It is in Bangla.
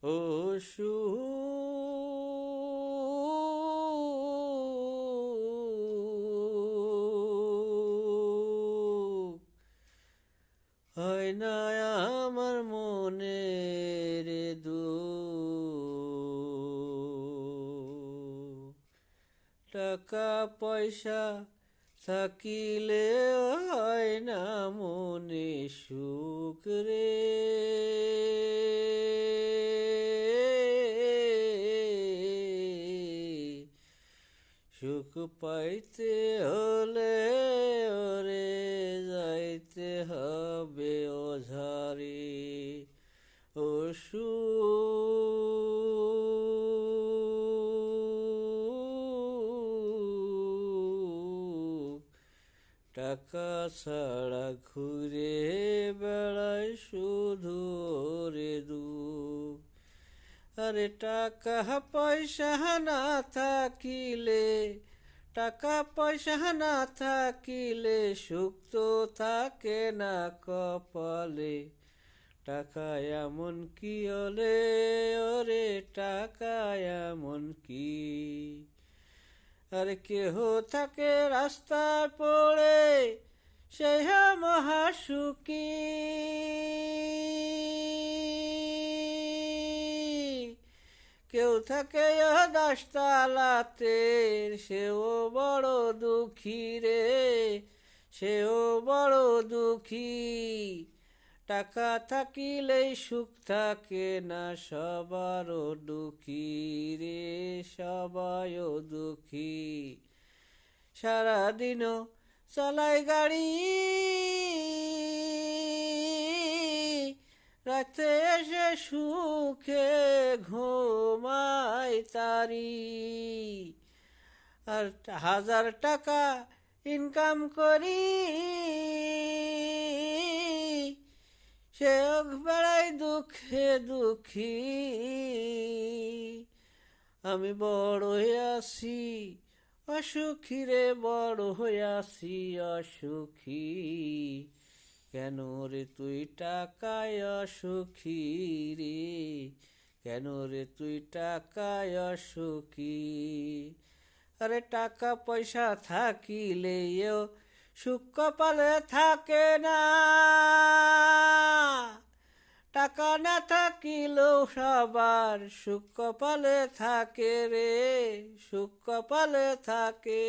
ও সুখ হয় না আমার মনের দুঃখ, টাকা পয়সা থাকিলে হয় না মনে সুখ রে। সুখ পাইতে হলে ওরে যাইতে হবে ওঝারে। ও সুখ টাকা ছাড়া ঘুরে বেড়ায় শুধু রে দুঃখ। আরে টাকা পয়সা না থাকিলে, টাকা পয়সা না থাকিলে সুখ তো থাকে না কপালে। টাকা এমন কি ওলে ওরে, টাকা এমন কি। আরে কেহ থাকে রাস্তায় পড়ে সে মহাসুখী, কেউ থাকে দাসতালাতে সেও বড় দুঃখী রে, সেও বড় দুঃখী। টাকা থাকিলেই সুখ থাকে না, সবারও দুঃখী রে, সবাইও দুঃখী। সারাদিনও চালাই গাড়ি, রাতে এসে সুখে ঘুমাই তারি। আর 1000 টাকা ইনকাম করি সে বেড়াই দুঃখে দুঃখী। আমি বড় হইয়াছি অসুখী রে, বড় হইয়াছি অসুখী। কেন রে তুই টাকায় অসুখী রে, কেন রে তুই টাকায় অসুখী। আরে টাকা পয়সা থাকিলেও সুখ কপালে থাকে না, টাকা না থাকিলেও সবার সুখ কপালে থাকে রে, সুখ কপালে থাকে।